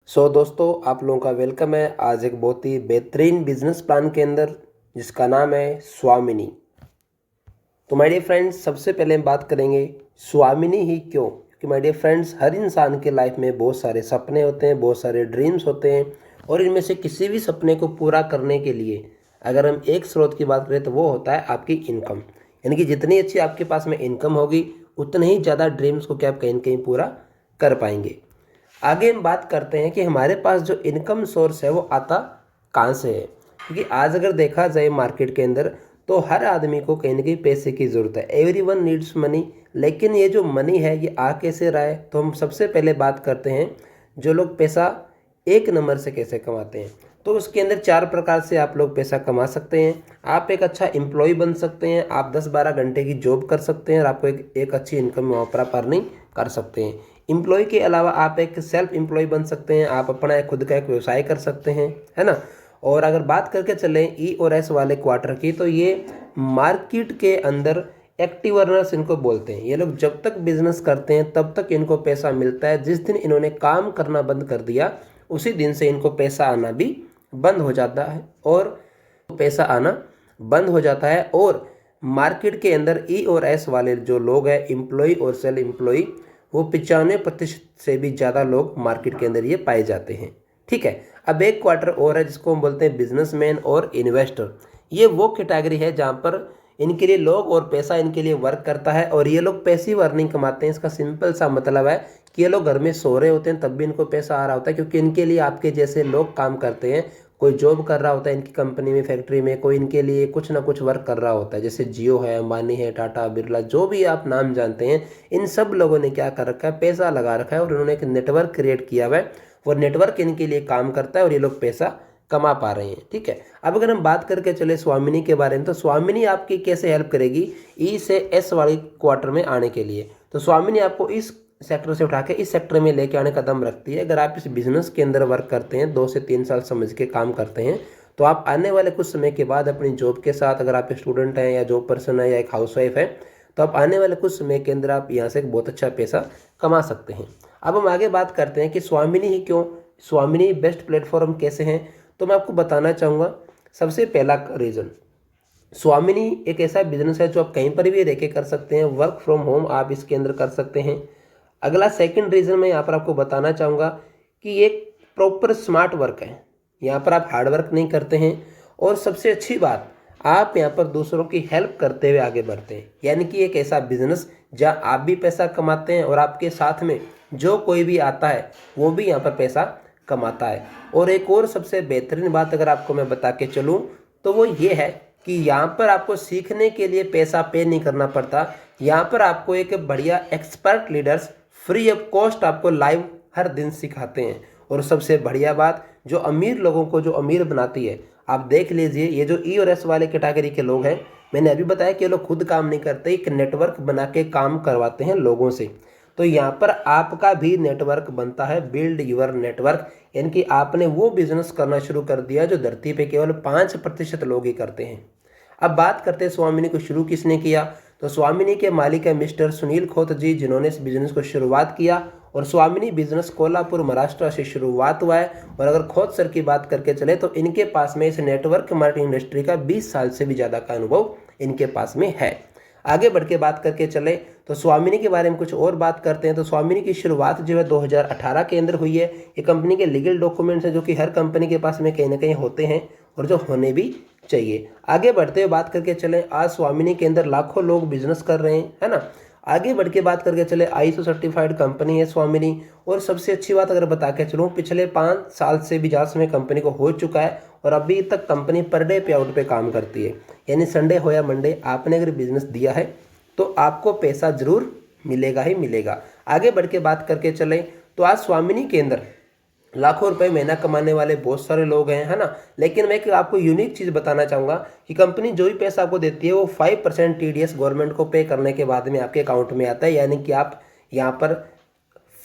दोस्तों आप लोगों का वेलकम है आज एक बहुत ही बेहतरीन बिजनेस प्लान के अंदर जिसका नाम है स्वामिनी। तो माय डियर फ्रेंड्स, सबसे पहले हम बात करेंगे स्वामिनी ही क्यों, क्योंकि माय डियर फ्रेंड्स हर इंसान के लाइफ में बहुत सारे सपने होते हैं, बहुत सारे ड्रीम्स होते हैं और इनमें से किसी भी सपने को पूरा करने के लिए अगर हम एक स्रोत की बात करें तो वो होता है आपकी इनकम। यानी कि जितनी अच्छी आपके पास में इनकम होगी उतने ही ज़्यादा ड्रीम्स को क्या आप कहीं ना कहीं पूरा कर पाएंगे। आगे हम बात करते हैं कि हमारे पास जो इनकम सोर्स है वो आता कहाँ से है, क्योंकि आज अगर देखा जाए मार्केट के अंदर तो हर आदमी को कहीं ना कहीं पैसे की ज़रूरत है। Every one needs money. लेकिन ये जो मनी है ये आ कैसे रहा है, तो हम सबसे पहले बात करते हैं जो लोग पैसा एक नंबर से कैसे कमाते हैं। तो उसके अंदर 4 प्रकार से आप लोग पैसा कमा सकते हैं। आप एक अच्छा एम्प्लॉय बन सकते हैं, आप 10-12 घंटे की जॉब कर सकते हैं और आपको एक अच्छी इनकम वहाँ पर आप अर्निंग कर सकते हैं। एम्प्लॉय के अलावा आप एक सेल्फ एम्प्लॉय बन सकते हैं, आप अपना खुद का एक व्यवसाय कर सकते हैं, है ना। और अगर बात करके चलें ई और एस वाले क्वार्टर की, तो ये मार्केट के अंदर एक्टिव अर्नर्स इनको बोलते हैं। ये लोग जब तक बिजनेस करते हैं तब तक इनको पैसा मिलता है। जिस दिन इन्होंने काम करना बंद कर दिया उसी दिन से इनको पैसा आना भी बंद हो जाता है और मार्केट के अंदर ई और एस वाले जो लोग हैं, एम्प्लॉय और सेल्फ एम्प्लॉय, वो 95% से भी ज़्यादा लोग मार्केट के अंदर ये पाए जाते हैं। ठीक है, अब एक क्वार्टर और है जिसको हम बोलते हैं बिजनेसमैन और इन्वेस्टर। ये वो कैटेगरी है जहाँ पर इनके लिए लोग और पैसा इनके लिए वर्क करता है और ये लोग पैसिव अर्निंग कमाते हैं। इसका सिंपल सा मतलब है कि ये लोग घर में सो रहे होते हैं तब भी इनको पैसा आ रहा होता है, क्योंकि इनके लिए आपके जैसे लोग काम करते हैं। कोई जॉब कर रहा होता है इनकी कंपनी में, फैक्ट्री में, कोई इनके लिए कुछ ना कुछ वर्क कर रहा होता है। जैसे जियो है, अंबानी है, टाटा बिरला, जो भी आप नाम जानते हैं, इन सब लोगों ने क्या कर रखा है, पैसा लगा रखा है और उन्होंने एक नेटवर्क क्रिएट किया हुआ है। वो नेटवर्क इनके लिए काम करता है और ये लोग पैसा कमा पा रहे हैं। ठीक है, अब अगर हम बात करके चले स्वामिनी के बारे में, तो स्वामिनी आपकी कैसे हेल्प करेगी ई से एस वाले क्वार्टर में आने के लिए। तो स्वामिनी आपको इस सेक्टर से उठा के इस सेक्टर में लेके आने का दम रखती है। अगर आप इस बिजनेस के अंदर वर्क करते हैं, 2 से 3 साल समझ के काम करते हैं, तो आप आने वाले कुछ समय के बाद अपनी जॉब के साथ, अगर आप स्टूडेंट हैं या जॉब पर्सन है या एक हाउसवाइफ है, तो आप आने वाले कुछ समय के अंदर आप यहाँ से एक बहुत अच्छा पैसा कमा सकते हैं। अब हम आगे बात करते हैं कि स्वामिनी ही क्यों, स्वामिनी बेस्ट प्लेटफॉर्म कैसे हैं। तो मैं आपको बताना चाहूँगा, सबसे पहला रीज़न, स्वामिनी एक ऐसा बिजनेस है जो आप कहीं पर भी रह के कर सकते हैं। वर्क फ्रॉम होम आप इसके अंदर कर सकते हैं। अगला सेकंड रीज़न मैं यहाँ पर आपको बताना चाहूँगा कि ये प्रॉपर स्मार्ट वर्क है। यहाँ पर आप हार्ड वर्क नहीं करते हैं और सबसे अच्छी बात, आप यहाँ पर दूसरों की हेल्प करते हुए आगे बढ़ते हैं। यानी कि एक ऐसा बिजनेस जहाँ आप भी पैसा कमाते हैं और आपके साथ में जो कोई भी आता है वो भी यहाँ पर पैसा कमाता है। और एक और सबसे बेहतरीन बात अगर आपको मैं बता के चलूँ तो वो ये है कि यहाँ पर आपको सीखने के लिए पैसा पे नहीं करना पड़ता। यहाँ पर आपको एक बढ़िया expert leaders free of cost आपको लाइव हर दिन सिखाते हैं। और सबसे बढ़िया बात, जो अमीर लोगों को जो अमीर बनाती है, आप देख लीजिए, ये जो ई और एस वाले कैटेगरी के लोग हैं, मैंने अभी बताया कि ये लोग खुद काम नहीं करते, एक नेटवर्क बना के काम करवाते हैं लोगों से। तो यहाँ पर आपका भी नेटवर्क बनता है, बिल्ड यूर नेटवर्क। यानी कि आपने वो बिजनेस करना शुरू कर दिया जो धरती पे केवल 5% लोग ही करते हैं। अब बात करते हैं स्वामिनी को शुरू किसने किया। तो स्वामिनी के मालिक है मिस्टर सुनील खोत जी, जिन्होंने इस बिजनेस को शुरुआत किया। और स्वामिनी बिजनेस कोल्हापुर महाराष्ट्र से शुरुआत हुआ है। और अगर खोत सर की बात करके चले तो इनके पास में इस नेटवर्क मार्केटिंग इंडस्ट्री का 20 साल से भी ज़्यादा का अनुभव इनके पास में है। आगे बढ़ के बात करके चले तो स्वामिनी के बारे में कुछ और बात करते हैं। तो स्वामिनी की शुरुआत जो है 2018 के अंदर हुई है। ये कंपनी के लीगल डॉक्यूमेंट्स हैं जो कि हर कंपनी के पास में कहीं ना कहीं होते हैं और जो होने भी चाहिए। आगे बढ़ते हुए बात करके चलें, आज स्वामिनी के अंदर लाखों लोग बिजनेस कर रहे हैं, है ना। आगे बढ़ के बात करके चले, ISO सर्टिफाइड कंपनी है स्वामिनी। और सबसे अच्छी बात अगर बता के चलूँ, पिछले 5 साल से भी ज़्यादा समय कंपनी को हो चुका है और अभी तक कंपनी पर डे पे आउट पे काम करती है। यानी संडे हो या मंडे, आपने अगर बिजनेस दिया है तो आपको पैसा जरूर मिलेगा ही मिलेगा। आगे बढ़ के बात करके चलें तो आज स्वामिनी के अंदर लाखों रुपए महीना कमाने वाले बहुत सारे लोग हैं, है ना। लेकिन मैं आपको यूनिक चीज़ बताना चाहूँगा कि कंपनी जो भी पैसा आपको देती है वो 5% TDS गवर्नमेंट को पे करने के बाद में आपके अकाउंट में आता है। यानी कि आप यहाँ पर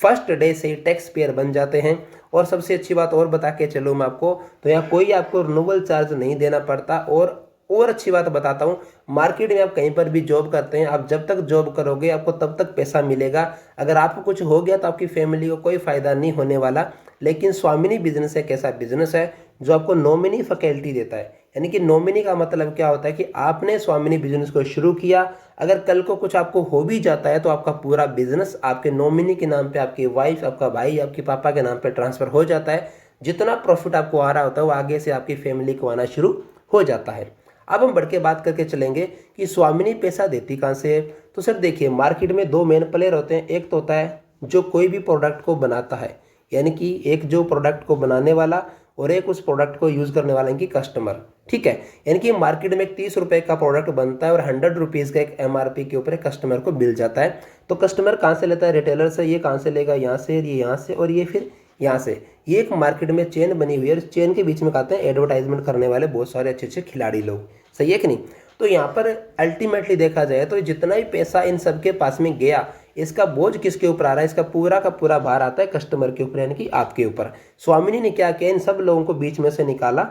फर्स्ट डे से ही टैक्स पेयर बन जाते हैं। और सबसे अच्छी बात और बता के चलूँ मैं आपको, तो यहाँ कोई आपको रिन्यूअल चार्ज नहीं देना पड़ता और और अच्छी बात बताता हूँ, मार्केट में आप कहीं पर भी जॉब करते हैं, आप जब तक जॉब करोगे आपको तब तक पैसा मिलेगा। अगर आपको कुछ हो गया तो आपकी फैमिली को कोई फ़ायदा नहीं होने वाला। लेकिन स्वामिनी बिजनेस एक ऐसा बिजनेस है जो आपको नॉमिनी फैकल्टी देता है। यानी कि नॉमिनी का मतलब क्या होता है कि आपने स्वामिनी बिजनेस को शुरू किया, अगर कल को कुछ आपको हो भी जाता है तो आपका पूरा बिजनेस आपके नॉमिनी के नाम पे, आपकी वाइफ, आपका भाई, आपके पापा के नाम पे ट्रांसफ़र हो जाता है। जितना प्रॉफिट आपको आ रहा होता है वो आगे से आपकी फैमिली को आना शुरू हो जाता है। अब हम बढ़ के बात करके चलेंगे कि स्वामिनी पैसा देती कहाँ से है। तो सर देखिए, मार्केट में दो मेन प्लेयर होते हैं। एक तो होता है जो कोई भी प्रोडक्ट को बनाता है, यानी कि एक जो प्रोडक्ट को बनाने वाला, और एक उस प्रोडक्ट को यूज़ करने वाला की कस्टमर। ठीक है, यानी कि मार्केट में एक 30 रुपये का प्रोडक्ट बनता है और 100 रुपीज़ का एक MRP के ऊपर कस्टमर को मिल जाता है। तो कस्टमर कहाँ से लेता है? रिटेलर से। ये कहाँ से लेगा? यहाँ से, ये यहाँ से, और ये फिर यहाँ से। ये एक मार्केट में चेन बनी हुई है और चेन के बीच में कहते हैं एडवर्टाइजमेंट करने वाले बहुत सारे अच्छे अच्छे खिलाड़ी लोग। सही है कि नहीं? तो यहाँ पर अल्टीमेटली देखा जाए तो जितना भी पैसा इन सबके पास में गया, इसका बोझ किसके ऊपर आ रहा है? इसका पूरा का पूरा भार आता है कस्टमर के ऊपर, यानी कि आपके ऊपर। स्वामिनी ने क्या किया? इन सब लोगों को बीच में से निकाला,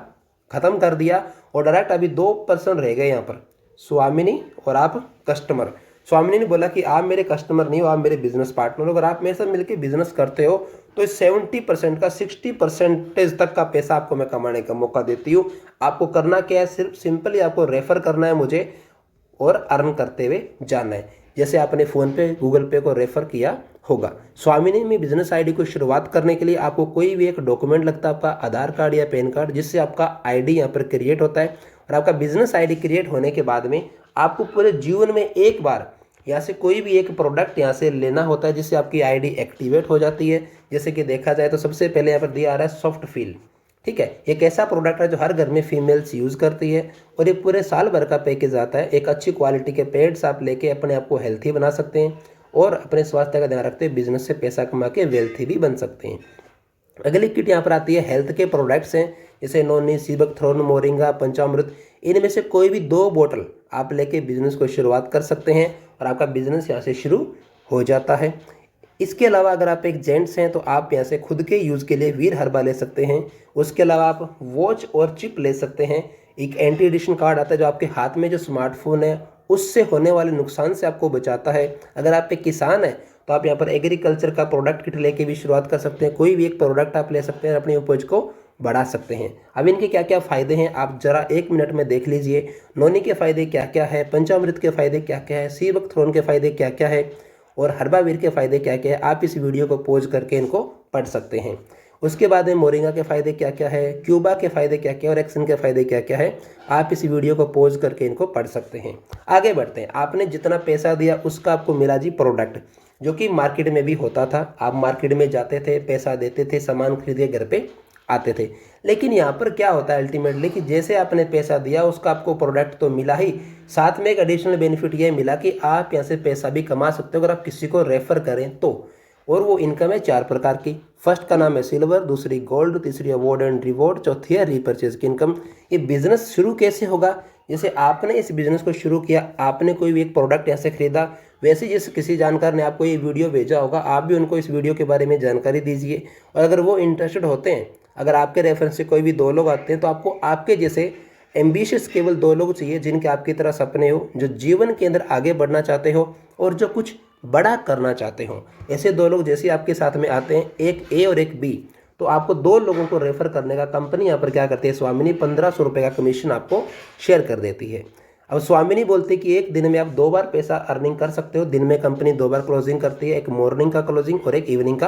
खत्म कर दिया, और डायरेक्ट अभी 2 पर्सन रह गए यहाँ पर, स्वामिनी और आप कस्टमर। स्वामिनी ने बोला कि आप मेरे कस्टमर नहीं हो, आप मेरे बिजनेस पार्टनर हो। अगर आप मेरे साथ मिलकर बिजनेस करते हो तो 70% का 60% तक का पैसा आपको मैं कमाने का मौका देती हूँ। आपको करना क्या है? सिर्फ सिंपली आपको रेफर करना है मुझे और अर्न करते हुए जाना है, जैसे आपने फ़ोन पे, गूगल पे को रेफर किया होगा। स्वामिनी में बिजनेस आईडी को शुरुआत करने के लिए आपको कोई भी एक डॉक्यूमेंट लगता है, आपका आधार कार्ड या पैन कार्ड, जिससे आपका आईडी यहाँ पर क्रिएट होता है। और आपका बिजनेस आईडी क्रिएट होने के बाद में आपको पूरे जीवन में एक बार यहाँ से कोई भी एक प्रोडक्ट यहाँ से लेना होता है, जिससे आपकी आईडी एक्टिवेट हो जाती है। जैसे कि देखा जाए तो सबसे पहले यहाँ पर दिया आ रहा है सॉफ्ट फील। ठीक है, एक ऐसा प्रोडक्ट है जो हर घर में फीमेल्स यूज़ करती है, और ये पूरे साल भर का पैकेज आता है। एक अच्छी क्वालिटी के पेड्स आप लेके अपने आप को हेल्थी बना सकते हैं और अपने स्वास्थ्य का ध्यान रखते हुए बिजनेस से पैसा कमा के वेल्थी भी बन सकते हैं। अगली किट यहाँ पर आती है हेल्थ के प्रोडक्ट्स हैं, जैसे नोनी, सीबकथ्रोन, मोरिंगा, पंचामृत। इनमें से कोई भी 2 बोतल आप लेके बिजनेस को शुरुआत कर सकते हैं और आपका बिजनेस यहाँ से शुरू हो जाता है। इसके अलावा अगर आप एक जेंट्स हैं तो आप यहाँ से खुद के यूज़ के लिए वीर हर्बा ले सकते हैं। उसके अलावा आप वॉच और चिप ले सकते हैं। एक एंटी एडिशन कार्ड आता है जो आपके हाथ में जो स्मार्टफोन है उससे होने वाले नुकसान से आपको बचाता है। अगर आप एक किसान हैं तो आप यहाँ पर एग्रीकल्चर का प्रोडक्ट किट लेके भी शुरुआत कर सकते हैं। कोई भी एक प्रोडक्ट आप ले सकते हैं, अपनी उपज को बढ़ा सकते हैं। अब इनके क्या क्या फ़ायदे हैं आप ज़रा 1 मिनट में देख लीजिए। नोनी के फ़ायदे क्या क्या है, पंचामृत के फ़ायदे क्या क्या है, सीबकथ्रोन के फ़ायदे क्या क्या है, और हर्बावीर के फ़ायदे क्या क्या है। आप इस वीडियो को पॉज करके इनको पढ़ सकते हैं। उसके बाद में मोरिंगा के फ़ायदे क्या क्या है, क्यूबा के फ़ायदे क्या क्या है, और एक्सन के फ़ायदे क्या क्या है। आप इस वीडियो को पॉज करके इनको पढ़ सकते हैं। आगे बढ़ते हैं। आपने जितना पैसा दिया उसका आपको मिला जी प्रोडक्ट, जो कि मार्केट में भी होता था। आप मार्केट में जाते थे, पैसा देते थे, सामान खरीदे घर पे आते थे। लेकिन यहाँ पर क्या होता है अल्टीमेटली कि जैसे आपने पैसा दिया उसका आपको प्रोडक्ट तो मिला ही, साथ में एक एडिशनल बेनिफिट ये मिला कि आप यहाँ से पैसा भी कमा सकते हो अगर आप किसी को रेफ़र करें तो। और वो इनकम है 4 प्रकार की। फर्स्ट का नाम है सिल्वर, दूसरी गोल्ड, तीसरी अवार्ड एंड रिवॉर्ड, चौथी है रीपरचेज की इनकम। ये बिजनेस शुरू कैसे होगा? जैसे आपने इस बिज़नेस को शुरू किया, आपने कोई भी एक प्रोडक्ट यहाँ से खरीदा, वैसे जिस किसी जानकार ने आपको ये वीडियो भेजा होगा, आप भी उनको इस वीडियो के बारे में जानकारी दीजिए। और अगर वो इंटरेस्टेड होते हैं, अगर आपके रेफरेंस से कोई भी 2 लोग आते हैं, तो आपको आपके जैसे एम्बिशियस केवल 2 लोग चाहिए जिनके आपकी तरह सपने हो, जो जीवन के अंदर आगे बढ़ना चाहते हो और जो कुछ बड़ा करना चाहते हो। ऐसे 2 लोग जैसे आपके साथ में आते हैं, एक ए और एक बी, तो आपको 2 लोगों को रेफ़र करने का कंपनी यहाँ पर क्या करती है, स्वामिनी 1500 रुपये का कमीशन आपको शेयर कर देती है। अब स्वामिनी बोलती है कि एक दिन में आप 2 बार पैसा अर्निंग कर सकते हो। दिन में कंपनी 2 बार क्लोजिंग करती है, एक मॉर्निंग का क्लोजिंग और एक इवनिंग का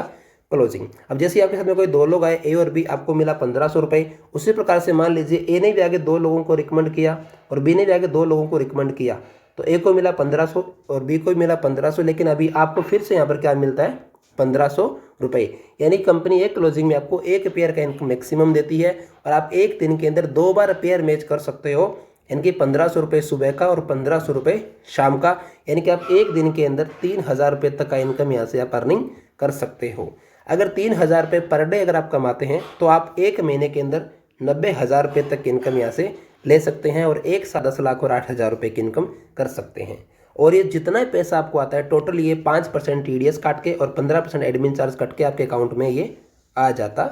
क्लोजिंग। अब जैसे आपके साथ में कोई 2 लोग आए, ए और बी, आपको मिला 1500 रुपये। उसी प्रकार से मान लीजिए ए ने भी आगे 2 लोगों को रिकमेंड किया और बी ने भी आगे 2 लोगों को रिकमेंड किया, तो ए को मिला 1500 और बी को मिला 1500, लेकिन अभी आपको फिर से यहाँ पर क्या मिलता है, 1500 रुपये। यानी कंपनी एक क्लोजिंग में आपको 1 पेयर का इनकम मैक्सिमम देती है और आप एक दिन के अंदर 2 बार पेयर मैच कर सकते हो। यानी 1500 रुपये सुबह का और 1500 रुपये शाम का, यानी कि आप एक दिन के अंदर 3000 रुपये तक का इनकम यहाँ से आप अर्निंग कर सकते हो। अगर 3000 रुपये पर डे अगर आप कमाते हैं तो आप एक महीने के अंदर 90,000 रुपये तक की इनकम यहाँ से ले सकते हैं और एक साथ 10 लाख और 8,000 रुपये की इनकम कर सकते हैं। और ये जितना पैसा आपको आता है टोटल, ये 5% TDS काट के और 15% एडमिन चार्ज कट के आपके अकाउंट में ये आ जाता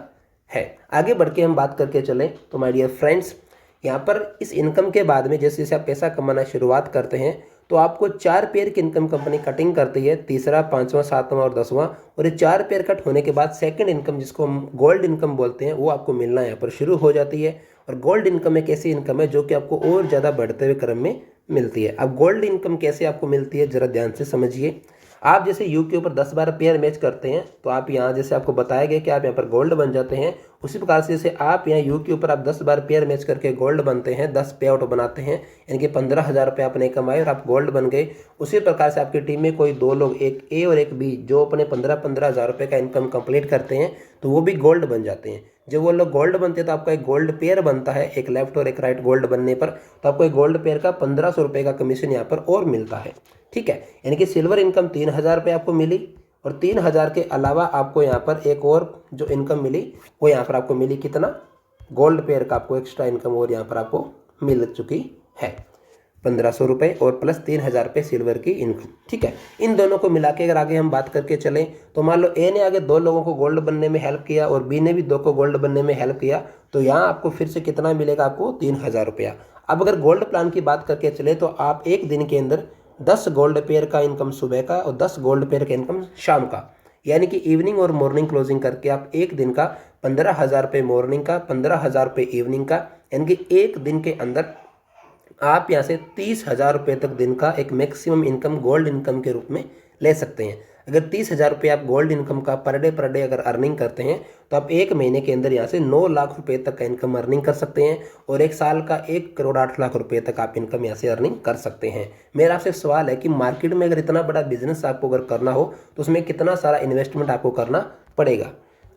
है। आगे बढ़ के हम बात करके चलें तो माय डियर फ्रेंड्स, यहाँ पर इस इनकम के बाद में जैसे जैसे आप पैसा कमाना शुरुआत करते हैं तो आपको 4 पेयर की इनकम कंपनी कटिंग करती है, तीसरा, पांचवा, सातवां और 10वां। और ये 4 पेयर कट होने के बाद सेकंड इनकम, जिसको हम गोल्ड इनकम बोलते हैं, वो आपको मिलना यहाँ पर शुरू हो जाती है। और गोल्ड इनकम एक ऐसी इनकम है जो कि आपको और ज़्यादा बढ़ते हुए क्रम में मिलती है। अब गोल्ड इनकम कैसे आपको मिलती है, ज़रा ध्यान से समझिए। आप जैसे यू के ऊपर 10-12 पेयर मैच करते हैं तो आप यहाँ जैसे आपको बताया गया कि आप यहाँ पर गोल्ड बन जाते हैं, उसी प्रकार से जैसे आप यहाँ यू के ऊपर आप 10-12 पेयर मैच करके गोल्ड बनते हैं, 10 पे आउट बनाते हैं, यानी कि 15,000 रुपये आपने कमाए और आप गोल्ड बन गए। उसी प्रकार से आपकी टीम में कोई 2 लोग, एक ए और एक बी, जो अपने 15-15 हज़ार रुपये का इनकम कंप्लीट करते हैं तो वो भी गोल्ड बन जाते हैं। जब वो लोग गोल्ड बनते हैं तो आपका एक गोल्ड पेयर बनता है, एक लेफ्ट और एक राइट गोल्ड बनने पर, तो आपको एक गोल्ड पेयर का 1500 रुपये का कमीशन यहाँ पर और मिलता है। ठीक है, यानी कि सिल्वर इनकम 3,000 रुपये आपको मिली और 3,000 के अलावा आपको यहाँ पर एक और जो इनकम मिली वो यहाँ पर आपको मिली कितना, गोल्ड पेयर का आपको एक्स्ट्रा इनकम और यहाँ पर आपको मिल चुकी है 1,500 रुपये और प्लस 3,000 रुपये सिल्वर की इनकम। ठीक है, इन दोनों को मिला के अगर आगे हम बात करके चलें तो मान लो ए ने आगे 2 लोगों को गोल्ड बनने में हेल्प किया और बी ने भी 2 को गोल्ड बनने में हेल्प किया, तो यहाँ आपको फिर से कितना मिलेगा, आपको 3,000 रुपया। अब अगर गोल्ड प्लान की बात करके चले तो आप एक दिन के अंदर 10 गोल्ड पेयर का इनकम सुबह का और 10 गोल्ड पेयर का इनकम शाम का, यानी कि इवनिंग और मॉर्निंग क्लोजिंग करके आप एक दिन का 15,000 रुपये मॉर्निंग का, 15,000 रुपये इवनिंग का, यानी कि एक दिन के अंदर आप यहाँ से 30,000 रुपये तक दिन का एक मैक्सिमम इनकम गोल्ड इनकम के रूप में ले सकते हैं। अगर 30,000 रुपये आप गोल्ड इनकम का पर डे अगर अर्निंग करते हैं तो आप एक महीने के अंदर यहाँ से 9 लाख रुपए तक का इनकम अर्निंग कर सकते हैं और एक साल का 1,08,00,000 रुपये तक आप इनकम यहाँ से अर्निंग कर सकते हैं। मेरा आपसे सवाल है कि मार्केट में अगर इतना बड़ा बिजनेस आपको अगर करना हो तो उसमें कितना सारा इन्वेस्टमेंट आपको करना पड़ेगा।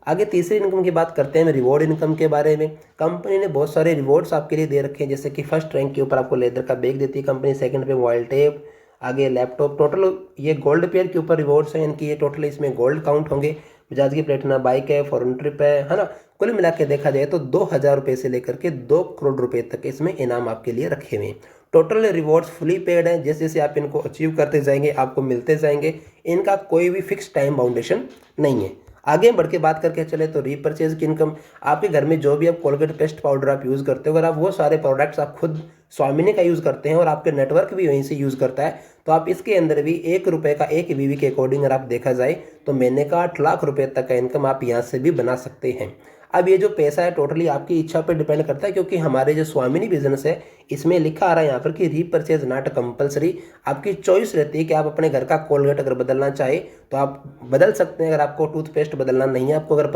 आगे तीसरी इनकम की बात करते हैं रिवॉर्ड इनकम के बारे में। कंपनी ने बहुत सारे रिवॉर्ड्स आपके लिए दे रखे हैं, जैसे कि फर्स्ट रैंक के ऊपर आपको लेदर का बैग देती है कंपनी, सेकंड पे मोबाइल टेप, आगे लैपटॉप। टोटल ये गोल्ड पेयर के ऊपर रिवॉर्ड्स हैं, इनकी ये टोटल इसमें गोल्ड काउंट होंगे। बजाज की प्लेटिना बाइक है, फॉरेन ट्रिप है ना। कुल मिला के देखा जाए तो 2,000 रुपये से लेकर के 2 करोड़ रुपये तक इसमें इनाम आपके लिए रखे हुए हैं। टोटल रिवॉर्ड्स फुली पेड हैं, जैसे जैसे आप इनको अचीव करते जाएंगे आपको मिलते जाएंगे, इनका कोई भी फिक्स टाइम बाउंडेशन नहीं है। आगे बढ़ के बात करके चले तो रीपरचेज की इनकम, आपके घर में जो भी आप कोलगेट पेस्ट पाउडर आप यूज़ करते हो, अगर आप वो सारे प्रोडक्ट्स आप खुद स्वामिनी का यूज़ करते हैं और आपके नेटवर्क भी वहीं से यूज़ करता है तो आप इसके अंदर भी 1 रुपये का 1 वीवी के अकॉर्डिंग अगर आप देखा जाए तो महीने का 8 लाख रुपये तक का इनकम आप यहाँ से भी बना सकते हैं। अब ये जो पैसा है टोटली आपकी इच्छा पर डिपेंड करता है, क्योंकि हमारे जो स्वामिनी बिजनेस है इसमें लिखा आ रहा है यहाँ पर कि रीपरचेज नॉट कंपलसरी। आपकी चॉइस रहती है कि आप अपने घर का कोलगेट अगर बदलना चाहे तो आप बदल सकते हैं। अगर आपको टूथपेस्ट बदलना नहीं है, आपको अगर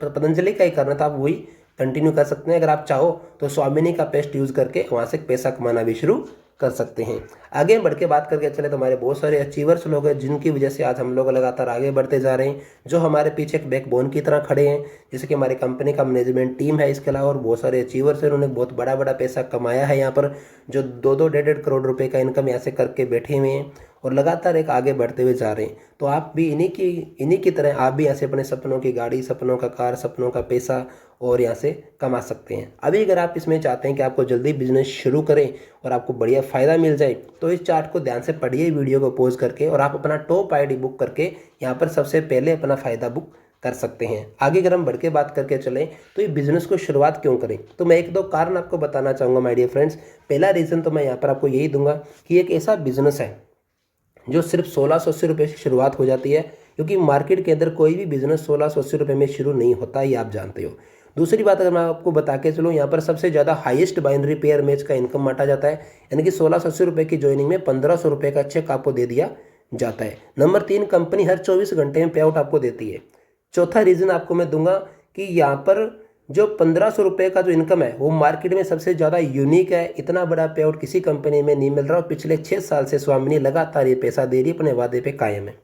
पतंजलि का ही करना तो आप वही कंटिन्यू कर सकते हैं। अगर आप चाहो तो स्वामिनी का पेस्ट यूज़ करके वहाँ से पैसा कमाना भी शुरू कर सकते हैं। आगे बढ़ के बात करके चले तो हमारे बहुत सारे अचीवर्स लोग हैं जिनकी वजह से आज हम लोग लगातार आगे बढ़ते जा रहे हैं, जो हमारे पीछे एक बैकबोन की तरह खड़े हैं, जैसे कि हमारी कंपनी का मैनेजमेंट टीम है। इसके अलावा और बहुत सारे अचीवर्स हैं, उन्होंने बहुत बड़ा बड़ा पैसा कमाया है यहाँ पर, जो 2-2, 1.5 करोड़ रुपए का इनकम यहाँ से करके बैठे हुए हैं और लगातार एक आगे बढ़ते हुए जा रहे हैं। तो आप भी इन्हीं की तरह आप भी यहाँ से अपने सपनों की गाड़ी, सपनों का कार, सपनों का पैसा और यहाँ से कमा सकते हैं। अभी अगर आप इसमें चाहते हैं कि आपको जल्दी बिजनेस शुरू करें और आपको बढ़िया फ़ायदा मिल जाए तो इस चार्ट को ध्यान से पढ़िए, वीडियो को पॉज करके, और आप अपना टॉप आईडी बुक करके यहाँ पर सबसे पहले अपना फ़ायदा बुक कर सकते हैं। आगे अगर हम बढ़ के बात करके चलें तो ये बिज़नेस को शुरुआत क्यों करें, तो मैं 1-2 कारण आपको बताना चाहूँगा माय डियर फ्रेंड्स। पहला रीज़न तो मैं यहाँ पर आपको यही दूंगा कि एक ऐसा बिज़नेस है जो सिर्फ 1,680 रुपये से शुरुआत हो जाती है, क्योंकि मार्केट के अंदर कोई भी बिज़नेस 1,680 रुपये में शुरू नहीं होता, ये आप जानते हो। दूसरी बात अगर मैं आपको बता के चलूँ, यहाँ पर सबसे ज़्यादा हाईएस्ट बाइनरी पेयर मैच का इनकम बांटा जाता है, यानी कि 1,680 रुपये की ज्वाइनिंग में 1,500 रुपये का चेक आपको दे दिया जाता है। नंबर 3, कंपनी हर 24 घंटे में पे आउट आपको देती है। चौथा रीज़न आपको मैं दूंगा कि यहाँ पर जो 1,500 रुपये का जो इनकम है वो मार्केट में सबसे ज़्यादा यूनिक है। इतना बड़ा पे आउट किसी कंपनी में नहीं मिल रहा और पिछले 6 साल से स्वामिनी लगातार ये पैसा दे रही है, अपने वादे पे कायम है।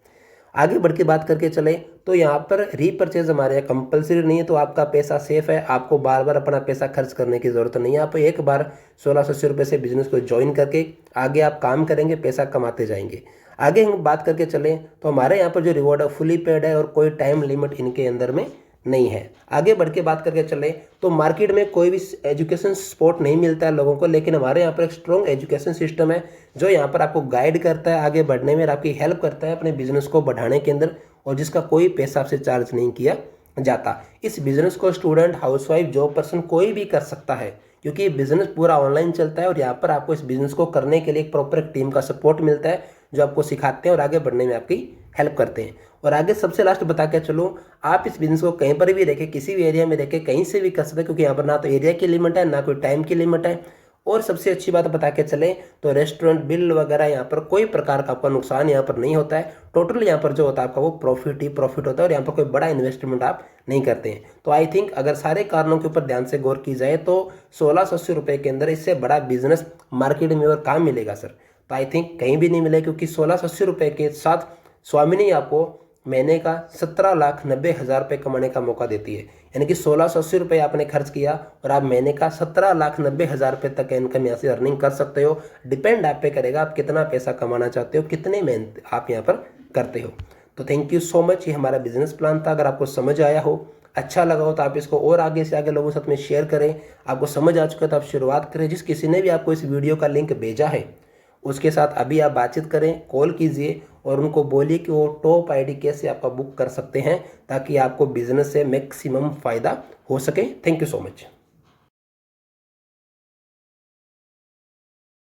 आगे बढ़ के बात करके चले तो यहाँ पर रीपरचेज हमारे यहाँ कंपलसरी नहीं है, तो आपका पैसा सेफ है, आपको बार बार अपना पैसा खर्च करने की ज़रूरत नहीं है। आप एक बार 1,680 रुपये से बिजनेस को ज्वाइन करके आगे आप काम करेंगे, पैसा कमाते जाएंगे। आगे हम बात करके चलें तो हमारे यहाँ पर जो रिवॉर्ड है फुली पेड है और कोई टाइम लिमिट इनके अंदर में नहीं है। आगे बढ़ के बात करके चले तो मार्केट में कोई भी एजुकेशन सपोर्ट नहीं मिलता है लोगों को, लेकिन हमारे यहाँ पर एक स्ट्रॉन्ग एजुकेशन सिस्टम है जो यहाँ पर आपको गाइड करता है आगे बढ़ने में और आपकी हेल्प करता है अपने बिजनेस को बढ़ाने के अंदर, और जिसका कोई पैसा आपसे चार्ज नहीं किया जाता। इस बिजनेस को स्टूडेंट, हाउसवाइफ, जॉब पर्सन कोई भी कर सकता है, क्योंकि ये बिज़नेस पूरा ऑनलाइन चलता है और यहाँ पर आपको इस बिज़नेस को करने के लिए एक प्रॉपर एक टीम का सपोर्ट मिलता है जो आपको सिखाते हैं और आगे बढ़ने में आपकी हेल्प करते हैं। और आगे सबसे लास्ट बता के चलो, आप इस बिज़नेस को कहीं पर भी रखें, किसी भी एरिया में रखें, कहीं से भी कर सकते हैं, क्योंकि यहाँ पर ना तो एरिया की लिमिट है ना कोई टाइम की लिमिट है। और सबसे अच्छी बात बता के चले तो रेस्टोरेंट बिल वगैरह यहाँ पर कोई प्रकार का आपका नुकसान यहाँ पर नहीं होता है। टोटल यहाँ पर जो होता है आपका वो प्रॉफिट ही प्रॉफिट होता है और यहाँ पर कोई बड़ा इन्वेस्टमेंट आप नहीं करते हैं। तो आई थिंक अगर सारे कारणों के ऊपर ध्यान से गौर की जाए तो 1680 रुपये के अंदर इससे बड़ा बिजनेस मार्केट में और कहाँ मिलेगा सर। तो आई थिंक कहीं भी नहीं मिलेगा, क्योंकि 1680 रुपये के साथ स्वामिनी आपको महीने का 17,90,000 रुपये कमाने का मौका देती है। यानी कि 1680 रुपये आपने खर्च किया और आप महीने का 17,90,000 रुपये तक इनकम यहाँ से अर्निंग कर सकते हो। डिपेंड आप पे करेगा आप कितना पैसा कमाना चाहते हो, कितने मेहनत आप यहाँ पर करते हो। तो थैंक यू सो मच। ये हमारा बिजनेस प्लान था। अगर आपको समझ आया हो, अच्छा लगा हो, तो आप इसको और आगे से आगे लोगों के साथ में शेयर करें। आपको समझ आ चुका है तो आप शुरुआत करें। जिस किसी ने भी आपको इस वीडियो का लिंक भेजा है उसके साथ अभी आप बातचीत करें, कॉल कीजिए और उनको बोलिए कि वो टॉप आईडी कैसे आपका बुक कर सकते हैं ताकि आपको बिजनेस से मैक्सिमम फ़ायदा हो सके। Thank you so much.